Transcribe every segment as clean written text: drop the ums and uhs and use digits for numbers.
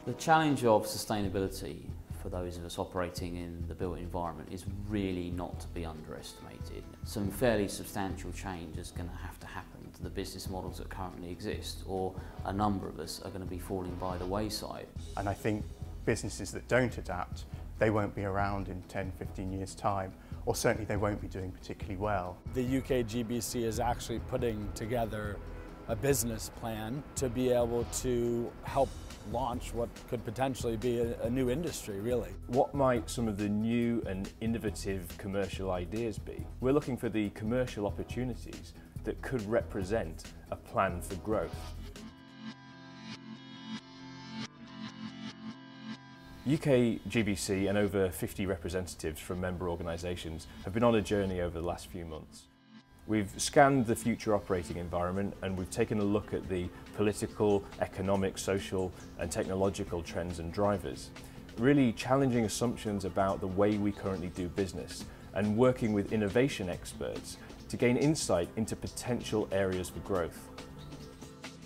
The challenge of sustainability for those of us operating in the built environment is really not to be underestimated. Some fairly substantial change is going to happen to the business models that currently exist, or a number of us are going to be falling by the wayside. And I think businesses that don't adapt, they won't be around in 10, 15 years' time, or certainly they won't be doing particularly well. The UKGBC is actually putting together a business plan to be able to help launch what could potentially be a new industry, really. What might some of the new and innovative commercial ideas be? We're looking for the commercial opportunities that could represent a plan for growth. UKGBC and over 50 representatives from member organisations have been on a journey over the last few months. We've scanned the future operating environment and we've taken a look at the political, economic, social and technological trends and drivers, really challenging assumptions about the way we currently do business and working with innovation experts to gain insight into potential areas for growth.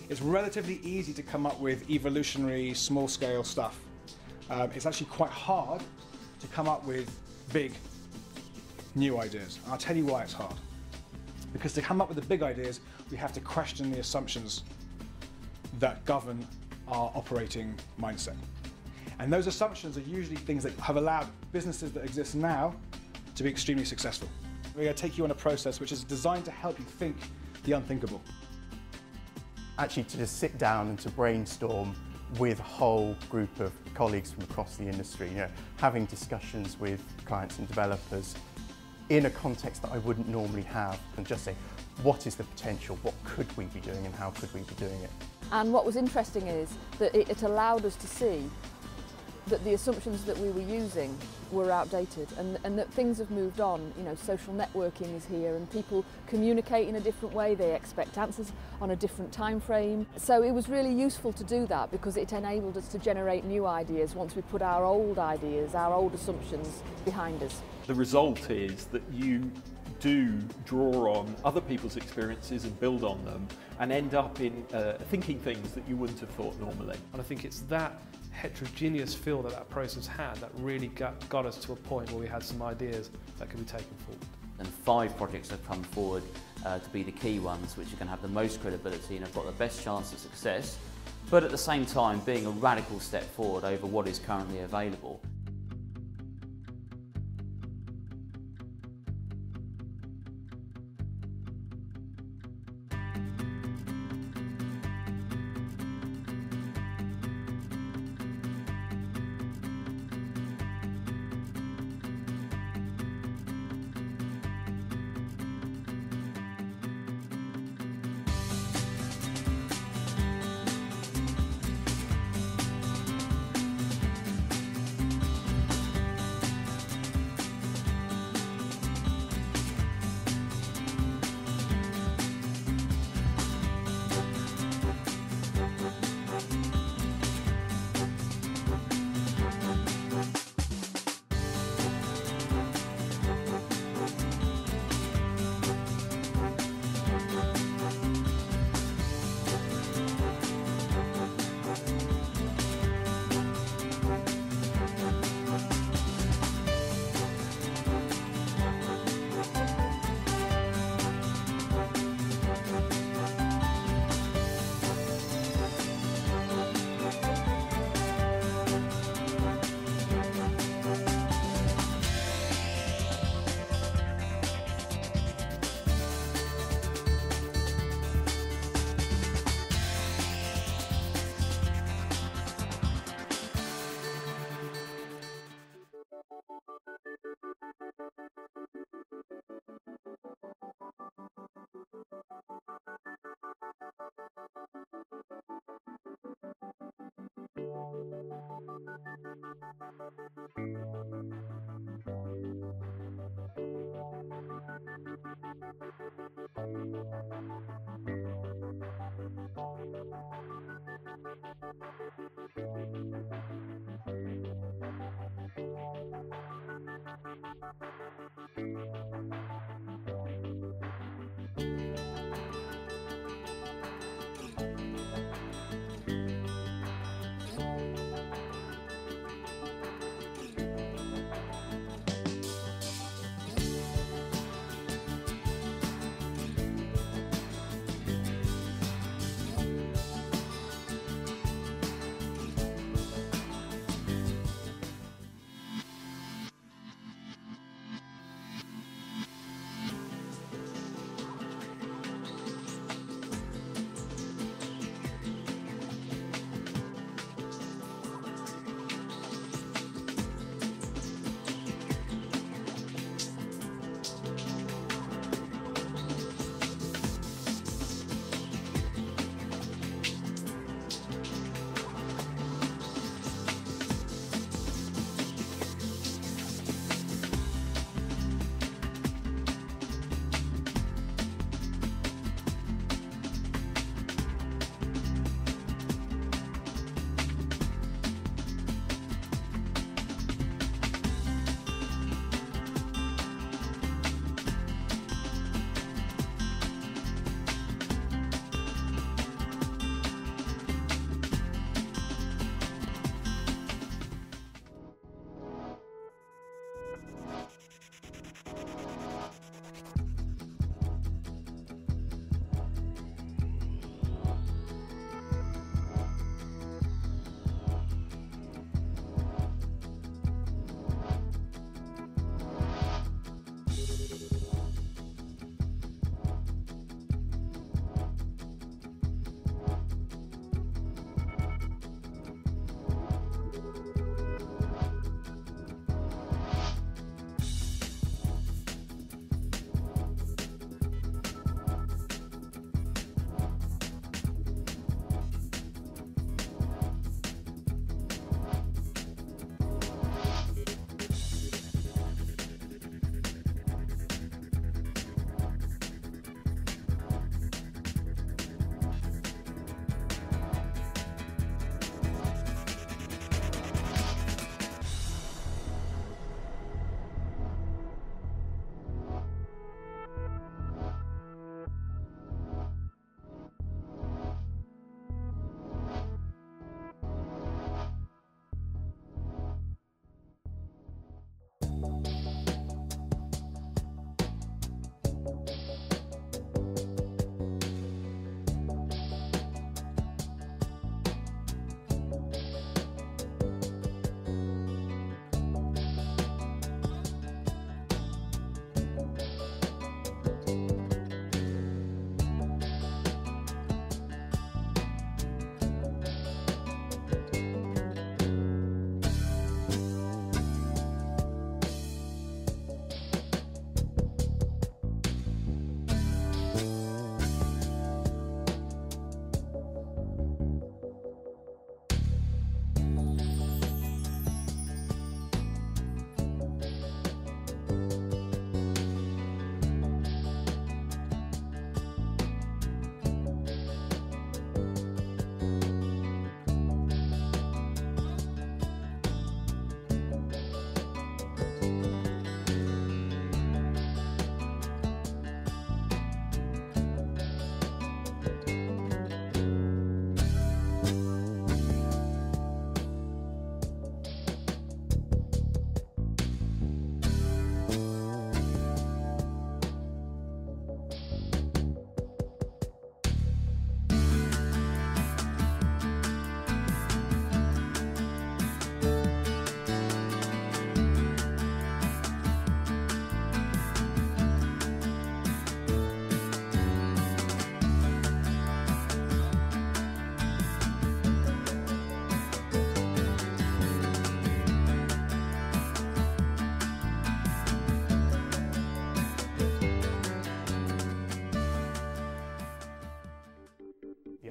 It's relatively easy to come up with evolutionary, small-scale stuff. It's actually quite hard to come up with big, new ideas. And I'll tell you why it's hard. Because to come up with the big ideas, we have to question the assumptions that govern our operating mindset. And those assumptions are usually things that have allowed businesses that exist now to be extremely successful. We're going to take you on a process which is designed to help you think the unthinkable. Actually, to just sit down and to brainstorm with a whole group of colleagues from across the industry, having discussions with clients and developers in a context that I wouldn't normally have, and just say, what is the potential, what could we be doing and how could we be doing it? And what was interesting is that it allowed us to see that the assumptions that we were using were outdated and that things have moved on. Social networking is here and people communicate in a different way, they expect answers on a different time frame. So it was really useful to do that because it enabled us to generate new ideas once we put our old ideas, our old assumptions behind us. The result is that you do draw on other people's experiences and build on them and end up in thinking things that you wouldn't have thought normally. And I think it's that heterogeneous feel that process had that really got us to a point where we had some ideas that could be taken forward. And 5 projects have come forward to be the key ones, which are going to have the most credibility and have got the best chance of success, but at the same time being a radical step forward over what is currently available.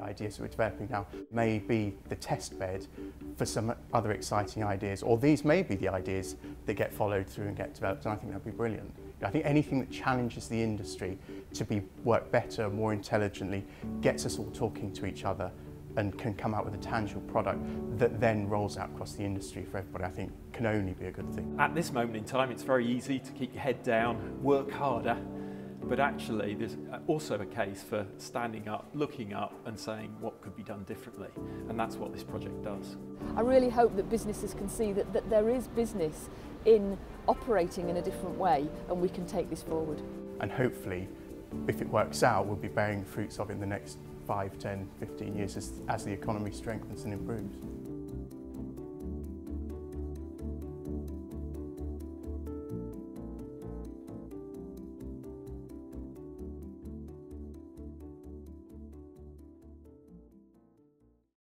ideas that we're developing now may be the test bed for some other exciting ideas, or these may be the ideas that get followed through and get developed, and I think that'd be brilliant. I think anything that challenges the industry to work better, more intelligently, gets us all talking to each other and can come out with a tangible product that then rolls out across the industry for everybody, I think can only be a good thing. At this moment in time, it's very easy to keep your head down, work harder, but actually there's also a case for standing up, looking up and saying what could be done differently, and that's what this project does. I really hope that businesses can see that there is business in operating in a different way, and we can take this forward. And hopefully, if it works out, we'll be bearing the fruits of it in the next 5, 10, 15 years as the economy strengthens and improves.